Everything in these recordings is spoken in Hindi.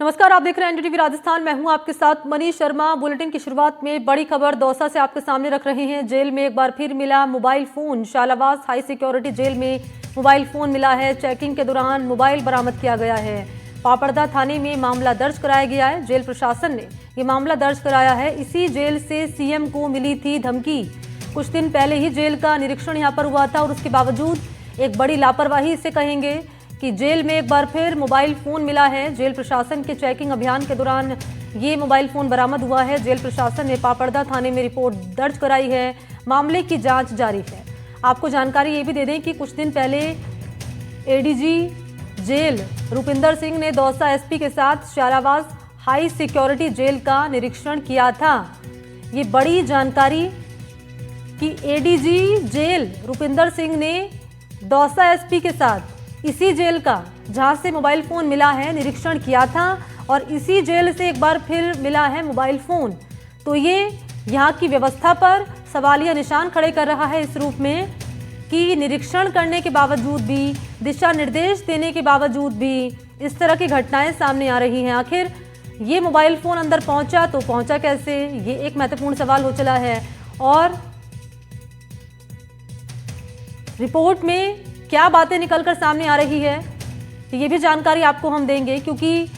नमस्कार, आप देख रहे हैं एनडीटीवी राजस्थान। मैं हूं आपके साथ मनीष शर्मा। बुलेटिन की शुरुआत में बड़ी खबर दौसा से आपके सामने रख रहे हैं। जेल में एक बार फिर मिला mobile phone. Shalawas high security jail में मोबाइल फोन मिला है। चेकिंग के दौरान मोबाइल बरामद किया गया है। पापड़दा थाने में मामला दर्ज कराया गया है। जेल प्रशासन ने ये मामला दर्ज कराया है। इसी जेल से सीएम को मिली थी धमकी। कुछ दिन पहले ही जेल का निरीक्षण यहाँ पर हुआ था और उसके बावजूद एक बड़ी लापरवाही इसे कहेंगे कि जेल में एक बार फिर मोबाइल फोन मिला है। जेल प्रशासन के चेकिंग अभियान के दौरान ये मोबाइल फोन बरामद हुआ है। जेल प्रशासन ने पापड़दा थाने में रिपोर्ट दर्ज कराई है। मामले की जांच जारी है। आपको जानकारी ये भी दे दें कि कुछ दिन पहले एडीजी जेल रूपिंदर सिंह ने दौसा एसपी के साथ शालावास हाई सिक्योरिटी जेल का निरीक्षण किया था। ये बड़ी जानकारी कि एडीजी जेल रूपिंदर सिंह ने दौसा एसपी के साथ इसी जेल का, जहां से मोबाइल फोन मिला है, निरीक्षण किया था और इसी जेल से एक बार फिर मिला है मोबाइल फोन। तो ये यहाँ की व्यवस्था पर सवालिया निशान खड़े कर रहा है इस रूप में कि निरीक्षण करने के बावजूद भी, दिशा निर्देश देने के बावजूद भी इस तरह की घटनाएं सामने आ रही हैं। आखिर ये मोबाइल फोन अंदर पहुंचा तो पहुंचा कैसे, ये एक महत्वपूर्ण सवाल हो चला है। और रिपोर्ट में क्या बातें निकलकर सामने आ रही है, तो ये भी जानकारी आपको हम देंगे, क्योंकि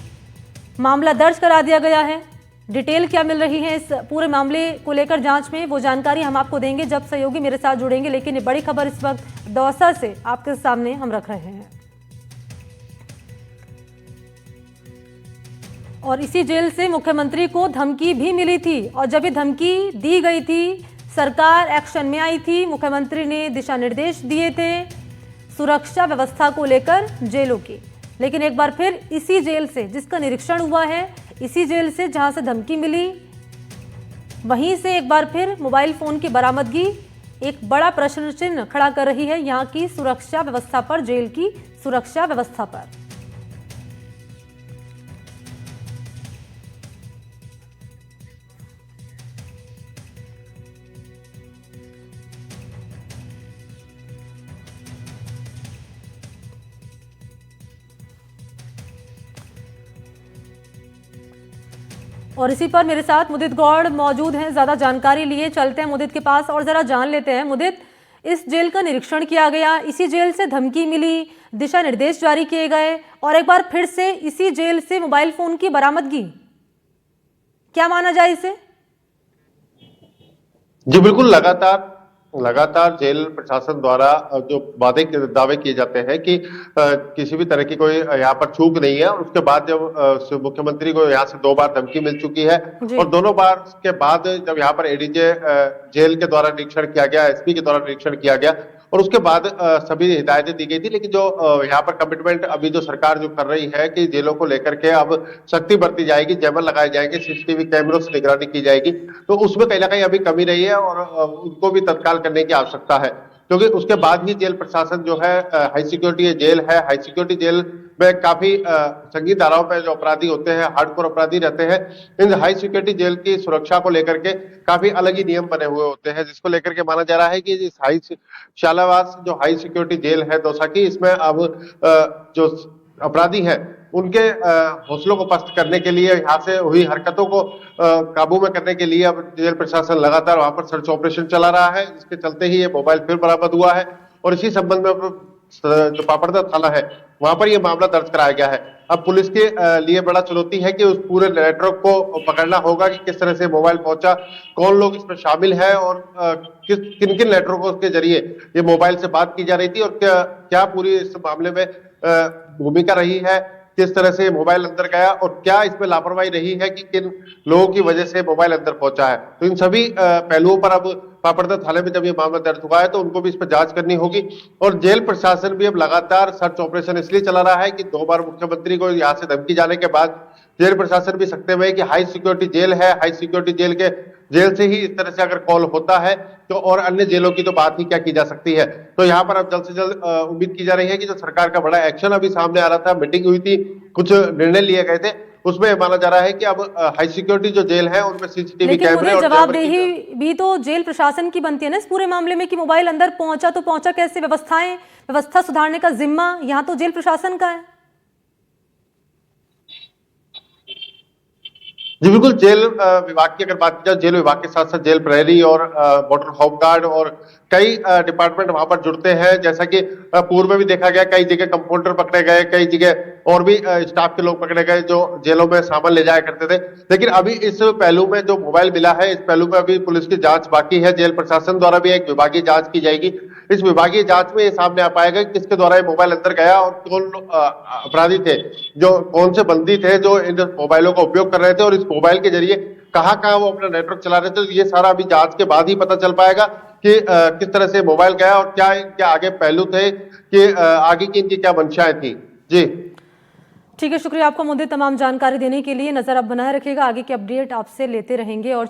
मामला दर्ज करा दिया गया है। डिटेल क्या मिल रही है इस पूरे मामले को लेकर जांच में, वो जानकारी हम आपको देंगे जब सहयोगी मेरे साथ जुड़ेंगे। लेकिन ये बड़ी खबर इस वक्त दौसा से आपके सामने हम रख रहे हैं। और इसी जेल से मुख्यमंत्री को धमकी भी मिली थी और जब ये धमकी दी गई थी, सरकार एक्शन में आई थी। मुख्यमंत्री ने दिशा निर्देश दिए थे सुरक्षा व्यवस्था को लेकर जेलों की। लेकिन एक बार फिर इसी जेल से जिसका निरीक्षण हुआ है, इसी जेल से जहां से धमकी मिली, वहीं से एक बार फिर मोबाइल फोन की बरामदगी एक बड़ा प्रश्न चिन्ह खड़ा कर रही है यहां की सुरक्षा व्यवस्था पर, जेल की सुरक्षा व्यवस्था पर। और इसी पर मेरे साथ मुदित गौड़ मौजूद हैं। ज्यादा जानकारी लिए चलते हैं मुदित के पास और जरा जान लेते हैं। मुदित, इस जेल का निरीक्षण किया गया, इसी जेल से धमकी मिली, दिशा निर्देश जारी किए गए और एक बार फिर से इसी जेल से मोबाइल फोन की बरामदगी, क्या माना जाए इसे? जी बिल्कुल, लगातार जेल प्रशासन द्वारा जो दावे किए जाते हैं कि किसी भी तरह की कोई यहाँ पर चूक नहीं है। और उसके बाद जब मुख्यमंत्री को यहाँ से 2 बार धमकी मिल चुकी है और दोनों बार के बाद जब यहाँ पर एडीजे जेल के द्वारा निरीक्षण किया गया, एसपी के द्वारा निरीक्षण किया गया और उसके बाद सभी हिदायतें दी गई थी। लेकिन जो यहाँ पर कमिटमेंट अभी जो सरकार जो कर रही है कि जेलों को लेकर के अब सख्ती बरती जाएगी, जैमर लगाए जाएंगे, सीसीटीवी कैमरों से निगरानी की जाएगी, तो उसमें कहीं ना कहीं अभी कमी रही है और उनको भी तत्काल करने की आवश्यकता है। क्योंकि उसके बाद ही जेल प्रशासन जो है, हाई सिक्योरिटी जेल है, हाई सिक्योरिटी जेल में काफी संगीन धाराओं पे जो अपराधी होते हैं, हार्डकोर अपराधी रहते हैं, इन हाई सिक्योरिटी जेल की सुरक्षा को लेकर के काफी अलग ही नियम बने हुए होते हैं, जिसको लेकर के माना जा रहा है कि इस शालावास जो हाई सिक्योरिटी जेल है दौसा की, इसमें अब जो अपराधी है उनके हौसलों को पस्त करने के लिए, यहाँ से हुई हरकतों को काबू में करने के लिए अब जेल प्रशासन लगातार वहां पर सर्च ऑपरेशन चला रहा है, जिसके चलते ही ये मोबाइल फिर बरामद हुआ है। और इसी संबंध में जो पापड़दा थाना है वहां पर यह मामला दर्ज कराया गया है। अब पुलिस के लिए बड़ा चुनौती है कि उस पूरे नेटवर्क को पकड़ना होगा कि किस तरह से मोबाइल पहुंचा, कौन लोग इसमें शामिल है और किन किन नेटवर्कों के जरिए ये मोबाइल से बात की जा रही थी और क्या पूरी इस मामले में भूमिका रही है, किस तरह से मोबाइल अंदर गया और क्या इसमें लापरवाही रही है कि किन लोगों की वजह से मोबाइल अंदर पहुंचा है। तो इन सभी पहलुओं पर अब पापड़दा थाने में जब ये मामला दर्ज हुआ है तो उनको भी इस पर जांच करनी होगी। और जेल प्रशासन भी अब लगातार सर्च ऑपरेशन इसलिए चला रहा है कि 2 बार मुख्यमंत्री को यहाँ से धमकी जाने के बाद जेल प्रशासन भी सकते हुए कि हाई सिक्योरिटी जेल है, हाई सिक्योरिटी जेल से ही इस तरह से अगर कॉल होता है तो और अन्य जेलों की तो बात ही क्या की जा सकती है। तो यहाँ पर अब जल्द से जल्द उम्मीद की जा रही है कि जो सरकार का बड़ा एक्शन अभी सामने आ रहा था, मीटिंग हुई थी, कुछ निर्णय लिए गए थे, उसमें माना जा रहा है कि अब हाई सिक्योरिटी जो जेल है उनमें सीसीटीवी कैमरे और जवाबदेही भी तो जेल प्रशासन की बनती है ना इस पूरे मामले में कि मोबाइल अंदर पहुंचा तो पहुंचा कैसे, व्यवस्था सुधारने का जिम्मा यहाँ तो जेल प्रशासन का है। जी बिल्कुल, जेल विभाग की अगर बात की जाए, जेल विभाग के साथ साथ जेल प्रहरी और बॉर्डर होमगार्ड और कई डिपार्टमेंट वहां पर जुड़ते हैं। जैसा कि पूर्व में भी देखा गया, कई जगह कंपाउंडर पकड़े गए, कई जगह और भी स्टाफ के लोग पकड़े गए जो जेलों में सामान ले जाया करते थे। लेकिन अभी इस पहलू में जो मोबाइल मिला है, इस पहलू में अभी पुलिस की जांच बाकी है। जेल प्रशासन द्वारा भी एक विभागीय जांच की जाएगी। इस विभागीय जांच में ये सामने आ पाएगा कि किसके द्वारा ये मोबाइल अंदर गया और कौन अपराधी थे, जो कौन से बंदी थे जो इन मोबाइलों का उपयोग कर रहे थे और इस मोबाइल के जरिए कहां कहां वो अपना नेटवर्क चला रहे थे। तो ये सारा अभी जांच के बाद ही पता चल पाएगा कि किस तरह से मोबाइल गया और क्या इनके आगे पहलू थे, कि आगे की इनकी क्या मंशाएं थी। जी ठीक है, शुक्रिया आपका मुद्दे तमाम जानकारी देने के लिए। नजर आप बनाए रखिएगा, आगे की अपडेट आपसे लेते रहेंगे। और